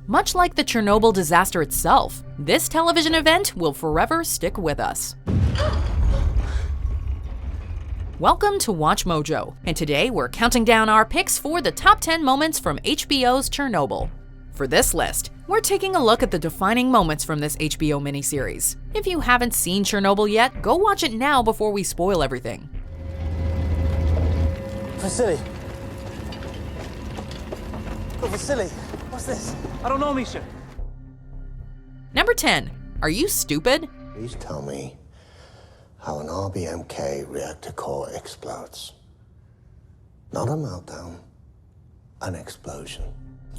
Much like the Chernobyl disaster itself, this television event will forever stick with us. Welcome to Watch Mojo, and today we're counting down our picks for the top 10 moments from HBO's Chernobyl. For this list, we're taking a look at the defining moments from this HBO miniseries. If you haven't seen Chernobyl yet, go watch it now before we spoil everything. Vasily. Oh, Vasily, what's this? I don't know, Misha. Number 10. Are you stupid? Please tell me how an RBMK reactor core explodes. Not a meltdown, an explosion.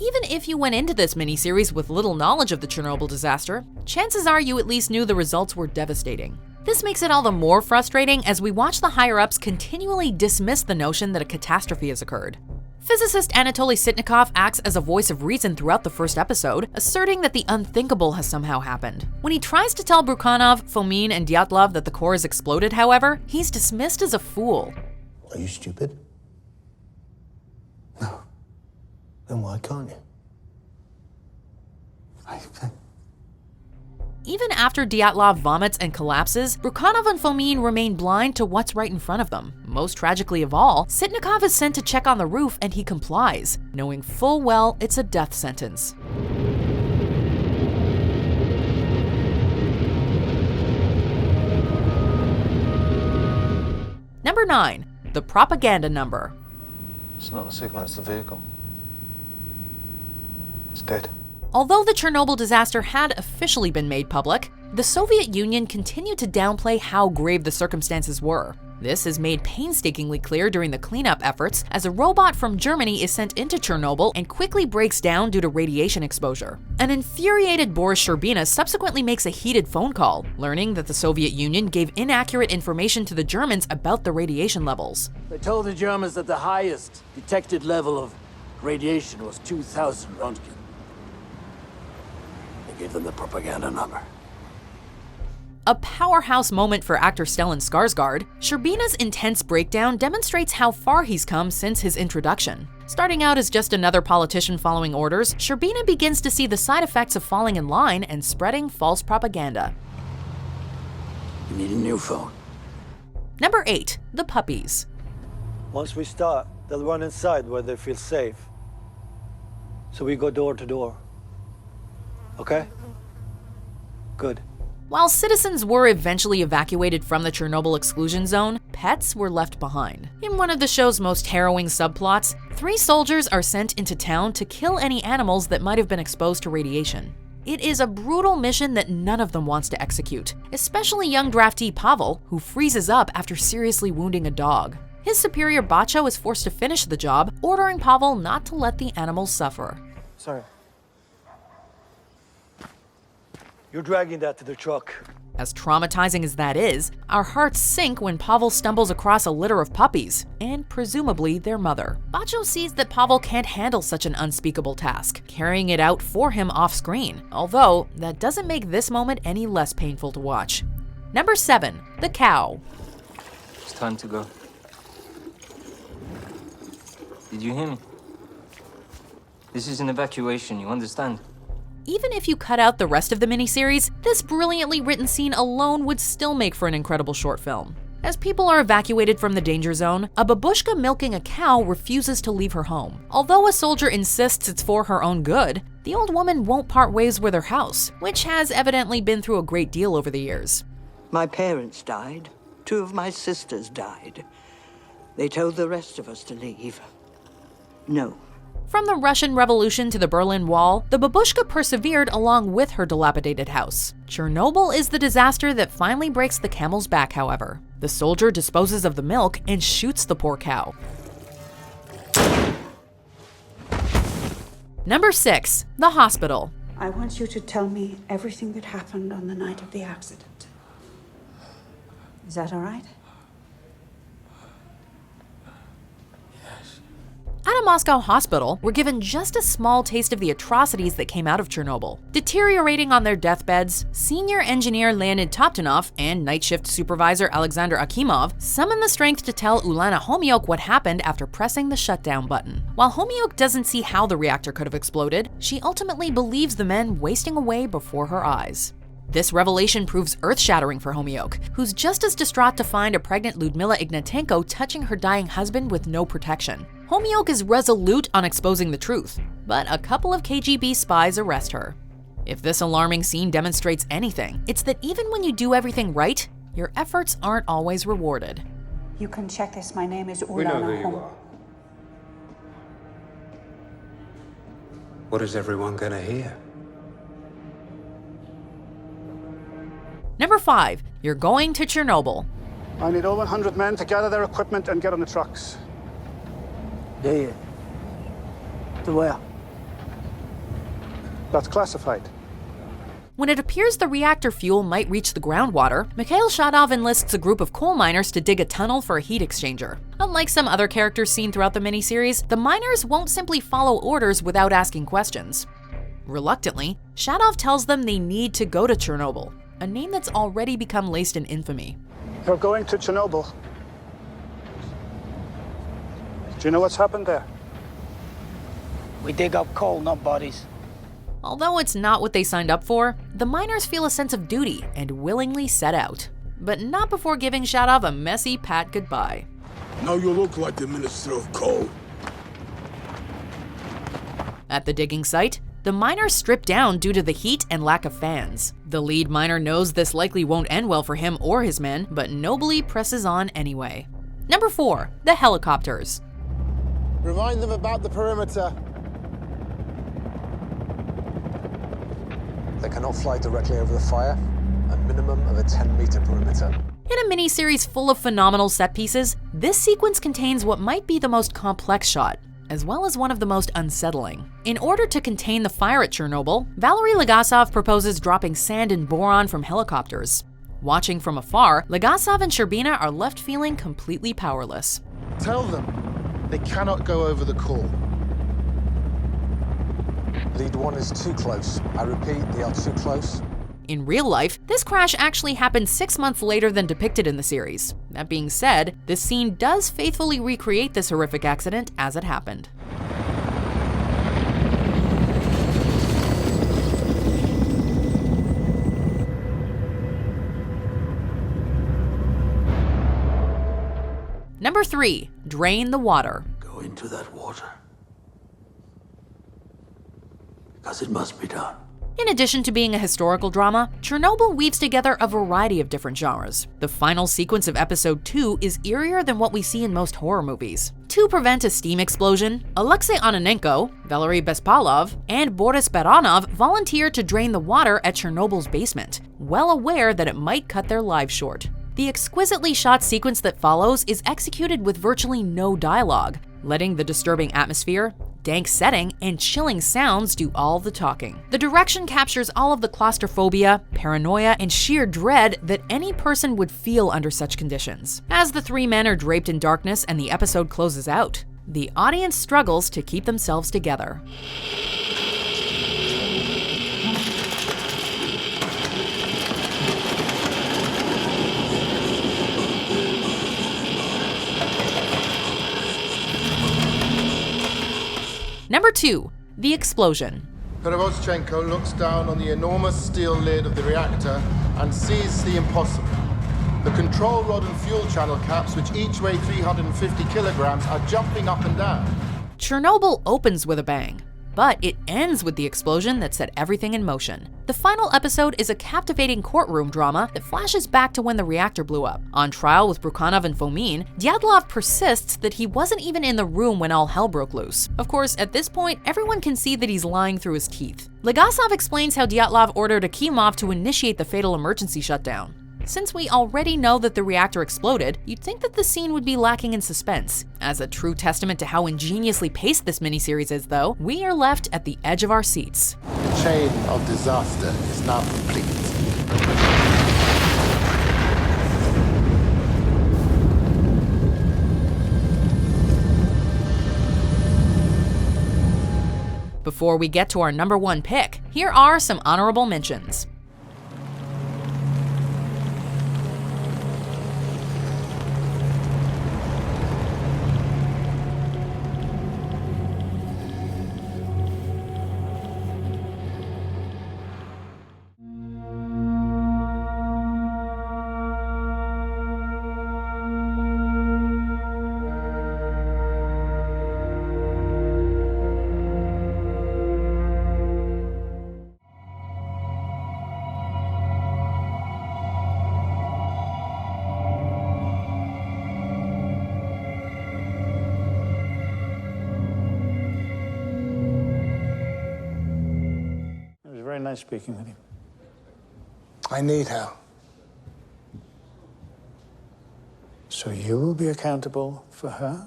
Even if you went into this miniseries with little knowledge of the Chernobyl disaster, chances are you at least knew the results were devastating. This makes it all the more frustrating as we watch the higher-ups continually dismiss the notion that a catastrophe has occurred. Physicist Anatoly Sitnikov acts as a voice of reason throughout the first episode, asserting that the unthinkable has somehow happened. When he tries to tell Brukhanov, Fomin, and Dyatlov that the core has exploded, however, he's dismissed as a fool. Are you stupid? No. Then why can't you? Even after Dyatlov vomits and collapses, Brukhanov and Fomin remain blind to what's right in front of them. Most tragically of all, Sitnikov is sent to check on the roof and he complies, knowing full well it's a death sentence. Number 9. The propaganda number. It's not the signal, it's the vehicle. It's dead. Although the Chernobyl disaster had officially been made public, the Soviet Union continued to downplay how grave the circumstances were. This is made painstakingly clear during the cleanup efforts as a robot from Germany is sent into Chernobyl and quickly breaks down due to radiation exposure. An infuriated Boris Sherbina subsequently makes a heated phone call, learning that the Soviet Union gave inaccurate information to the Germans about the radiation levels. They told the Germans that the highest detected level of radiation was 2,000 Röntgen. They gave them the propaganda number. A powerhouse moment for actor Stellan Skarsgård, Sherbina's intense breakdown demonstrates how far he's come since his introduction. Starting out as just another politician following orders, Sherbina begins to see the side effects of falling in line and spreading false propaganda. You need a new phone. Number 8. The Puppies. Once we start, they'll run inside where they feel safe. So we go door to door. Okay? Good. While citizens were eventually evacuated from the Chernobyl exclusion zone, pets were left behind. In one of the show's most harrowing subplots, 3 soldiers are sent into town to kill any animals that might have been exposed to radiation. It is a brutal mission that none of them wants to execute, especially young draftee Pavel, who freezes up after seriously wounding a dog. His superior Bacho is forced to finish the job, ordering Pavel not to let the animals suffer. Sorry. You're dragging that to the truck. As traumatizing as that is, our hearts sink when Pavel stumbles across a litter of puppies, and presumably their mother. Bacho sees that Pavel can't handle such an unspeakable task, carrying it out for him off-screen, although that doesn't make this moment any less painful to watch. Number 7. The Cow. It's time to go. Did you hear me? This is an evacuation, you understand? Even if you cut out the rest of the miniseries, this brilliantly written scene alone would still make for an incredible short film. As people are evacuated from the danger zone, a babushka milking a cow refuses to leave her home. Although a soldier insists it's for her own good, the old woman won't part ways with her house, which has evidently been through a great deal over the years. My parents died. 2 of my sisters died. They told the rest of us to leave. No. From the Russian Revolution to the Berlin Wall, the babushka persevered along with her dilapidated house. Chernobyl is the disaster that finally breaks the camel's back, however. The soldier disposes of the milk and shoots the poor cow. Number 6. The Hospital. I want you to tell me everything that happened on the night of the accident. Is that all right? At at a Moscow hospital were given just a small taste of the atrocities that came out of Chernobyl. Deteriorating on their deathbeds, senior engineer Leonid Toptunov and night shift supervisor Alexander Akimov summoned the strength to tell Ulana Homyuk what happened after pressing the shutdown button. While Homyuk doesn't see how the reactor could have exploded, she ultimately believes the men wasting away before her eyes. This revelation proves earth-shattering for Homyuk, who's just as distraught to find a pregnant Lyudmila Ignatenko touching her dying husband with no protection. Homyuk is resolute on exposing the truth, but a couple of KGB spies arrest her. If this alarming scene demonstrates anything, it's that even when you do everything right, your efforts aren't always rewarded. You can check this. My name is We know who Ulana you Hom. are. What is everyone gonna hear? Number 5. You're going to Chernobyl. I need all 100 men to gather their equipment and get on the trucks. There. To where? That's classified. When it appears the reactor fuel might reach the groundwater, Mikhail Shadov enlists a group of coal miners to dig a tunnel for a heat exchanger. Unlike some other characters seen throughout the miniseries, the miners won't simply follow orders without asking questions. Reluctantly, Shadov tells them they need to go to Chernobyl, a name that's already become laced in infamy. You're going to Chernobyl. Do you know what's happened there? We dig up coal, not bodies. Although it's not what they signed up for, the miners feel a sense of duty and willingly set out. But not before giving Shadov a messy pat goodbye. Now you look like the Minister of Coal. At the digging site, the miners strip down due to the heat and lack of fans. The lead miner knows this likely won't end well for him or his men, but nobly presses on anyway. Number 4. The helicopters. Remind them about the perimeter. They cannot fly directly over the fire. A minimum of a 10-meter perimeter. In a miniseries full of phenomenal set pieces, this sequence contains what might be the most complex shot, as well as one of the most unsettling. In order to contain the fire at Chernobyl, Valery Legasov proposes dropping sand and boron from helicopters. Watching from afar, Legasov and Sherbina are left feeling completely powerless. Tell them they cannot go over the core. Lead 1 is too close. I repeat, they are too close. In real life, this crash actually happened 6 months later than depicted in the series. That being said, this scene does faithfully recreate this horrific accident as it happened. Number 3. Drain the water. Go into that water. Because it must be done. In addition to being a historical drama, Chernobyl weaves together a variety of different genres. The final sequence of episode 2 is eerier than what we see in most horror movies. To prevent a steam explosion, Alexei Onanenko, Valery Bespalov, and Boris Baranov volunteer to drain the water at Chernobyl's basement, well aware that it might cut their lives short. The exquisitely shot sequence that follows is executed with virtually no dialogue, letting the disturbing atmosphere, dank setting, and chilling sounds do all the talking. The direction captures all of the claustrophobia, paranoia, and sheer dread that any person would feel under such conditions. As the 3 men are draped in darkness and the episode closes out, the audience struggles to keep themselves together. Number 2. The explosion. Perevoschenko looks down on the enormous steel lid of the reactor and sees the impossible. The control rod and fuel channel caps, which each weigh 350 kilograms, are jumping up and down. Chernobyl opens with a bang, but it ends with the explosion that set everything in motion. The final episode is a captivating courtroom drama that flashes back to when the reactor blew up. On trial with Brukhanov and Fomin, Dyatlov persists that he wasn't even in the room when all hell broke loose. Of course, at this point, everyone can see that he's lying through his teeth. Legasov explains how Dyatlov ordered Akimov to initiate the fatal emergency shutdown. Since we already know that the reactor exploded, you'd think that the scene would be lacking in suspense. As a true testament to how ingeniously paced this miniseries is, though, we are left at the edge of our seats. The chain of disaster is now complete. Before we get to our number 1 pick, here are some honorable mentions. Very nice speaking with you. I need her. So you will be accountable for her?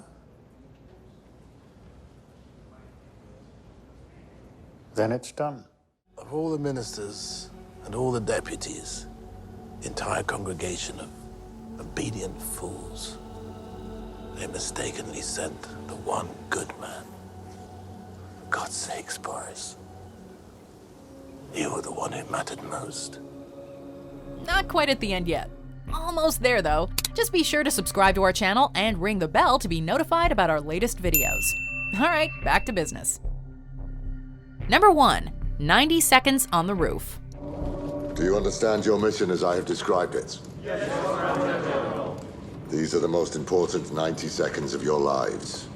Then it's done. Of all the ministers and all the deputies, the entire congregation of obedient fools, they mistakenly sent the one good man. For God's sakes, Boris. You were the one who mattered most. Not quite at the end yet. Almost there though. Just be sure to subscribe to our channel and ring the bell to be notified about our latest videos. Alright, back to business. Number 1, 90 seconds on the roof. Do you understand your mission as I have described it? Yes, These are the most important 90 seconds of your lives.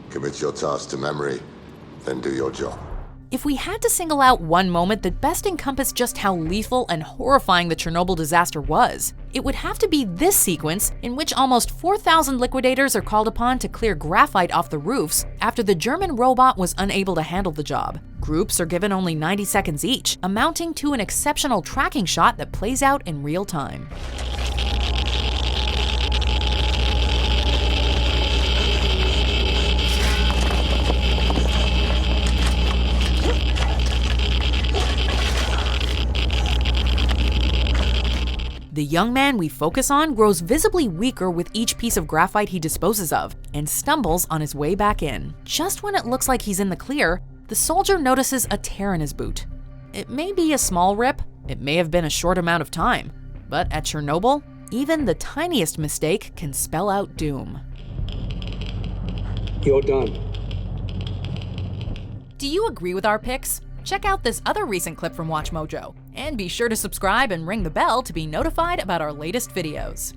Commit your task to memory, then do your job. If we had to single out one moment that best encompassed just how lethal and horrifying the Chernobyl disaster was, it would have to be this sequence in which almost 4,000 liquidators are called upon to clear graphite off the roofs after the German robot was unable to handle the job. Groups are given only 90 seconds each, amounting to an exceptional tracking shot that plays out in real time. The young man we focus on grows visibly weaker with each piece of graphite he disposes of and stumbles on his way back in. Just when it looks like he's in the clear, the soldier notices a tear in his boot. It may be a small rip, it may have been a short amount of time, but at Chernobyl, even the tiniest mistake can spell out doom. You're done. Do you agree with our picks? Check out this other recent clip from WatchMojo, and be sure to subscribe and ring the bell to be notified about our latest videos.